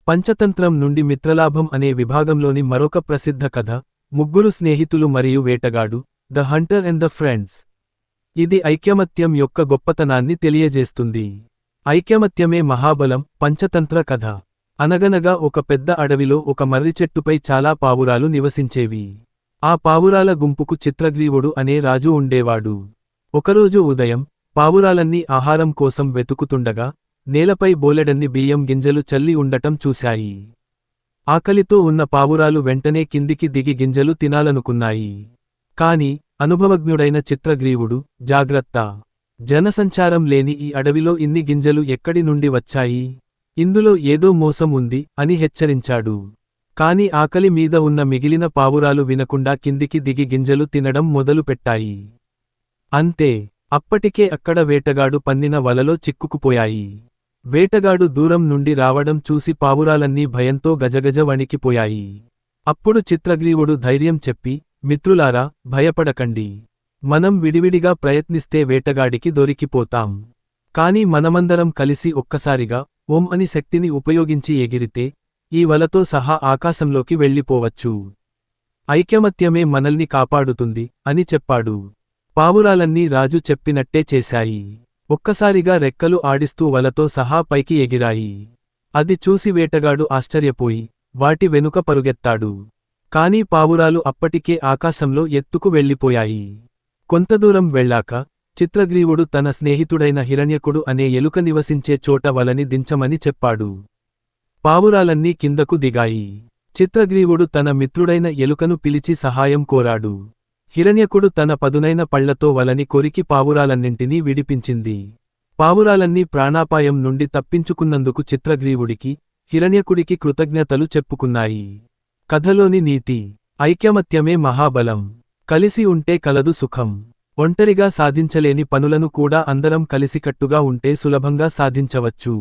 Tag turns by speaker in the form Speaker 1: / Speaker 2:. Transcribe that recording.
Speaker 1: పంచతంత్రం నుండి మిత్రలాభం అనే విభాగంలోని మరొక ప్రసిద్ధ కథ, ముగ్గురు స్నేహితులు మరియు వేటగాడు, the Hunter and the friends. ఇది ఐకమత్యం యొక్క గొప్పతనాన్ని తెలియజేస్తుంది. ఐకమత్యమే మహాబలం. పంచతంత్ర కథ. అనగనగా ఒక పెద్ద అడవిలో ఒక మర్రిచెట్టుపై చాలా పావురాలు నివసించేవి. ఆ పావురాల గుంపుకు చిత్రగ్రీవుడు అనే రాజు ఉండేవాడు. ఒకరోజు ఉదయం, పావురాలన్నీ ఆహారం కోసం వెతుకుతుండగా, నేలపై బోలెడన్ని బియ్యం గింజలు చల్లి ఉండటం చూశాయి. ఆకలితో ఉన్న పావురాలు వెంటనే కిందికి దిగి గింజలు తినాలనుకున్నాయి. కాని, అనుభవజ్ఞుడైన చిత్రగ్రీవుడు, జాగ్రత్త! జనసంచారం లేని ఈ అడవిలో ఇన్ని గింజలు ఎక్కడి నుండి వచ్చాయి? ఇందులో ఏదో మోసం ఉంది అని హెచ్చరించాడు. కాని ఆకలి మీద ఉన్న మిగిలిన పావురాలు వినకుండా కిందికి దిగి గింజలు తినడం మొదలుపెట్టాయి. అంతే, అప్పటికే అక్కడ వేటగాడు పన్నిన వలలో చిక్కుకుపోయాయి. వేటగాడు దూరం నుండి రావడం చూసి పావురాలన్నీ భయంతో గజగజ వణికిపోయాయి. అప్పుడు చిత్రగ్రీవుడు ధైర్యం చెప్పి, మిత్రులారా, భయపడకండి. మనం విడివిడిగా ప్రయత్నిస్తే వేటగాడికి దొరికిపోతాం. కాని మనమందరం కలిసి ఒక్కసారిగా ఓం అని శక్తిని ఉపయోగించి ఎగిరితే, ఈ వలతో సహా ఆకాశంలోకి వెళ్ళిపోవచ్చు. ఐకమత్యమే మనల్ని కాపాడుతుంది అని చెప్పాడు. పావురాలన్నీ రాజు చెప్పినట్టే చేశాయి. ఒక్కసారిగా రెక్కలు ఆడిస్తూ వలతో సహా పైకి ఎగిరాయి. అది చూసి వేటగాడు ఆశ్చర్యపోయి, వాటి వెనుక పరుగెత్తాడు. కాని పావురాలు అప్పటికే ఆకాశంలో ఎత్తుకు వెళ్ళిపోయాయి. కొంతదూరం వెళ్ళాక, చిత్రగ్రీవుడు తన స్నేహితుడైన హిరణ్యకుడు అనే ఎలుక నివసించే చోట వలని దించమని చెప్పాడు. పావురాలన్నీ కిందకు దిగాయి. చిత్రగ్రీవుడు తన మిత్రుడైన ఎలుకను పిలిచి సహాయం కోరాడు. హిరణ్యకుడు తన పదునైన పళ్లతో వలని కొరికి పావురాలన్నింటినీ విడిపించింది. పావురాలన్నీ ప్రాణాపాయం నుండి తప్పించుకున్నందుకు చిత్రగ్రీవుడికి, హిరణ్యకుడికి కృతజ్ఞతలు చెప్పుకున్నాయి. కథలోని నీతి: ఐకమత్యమే మహాబలం. కలిసి ఉంటే కలదు సుఖం. ఒంటరిగా సాధించలేని పనులను కూడా అందరం కలిసికట్టుగా ఉంటే సులభంగా సాధించవచ్చు.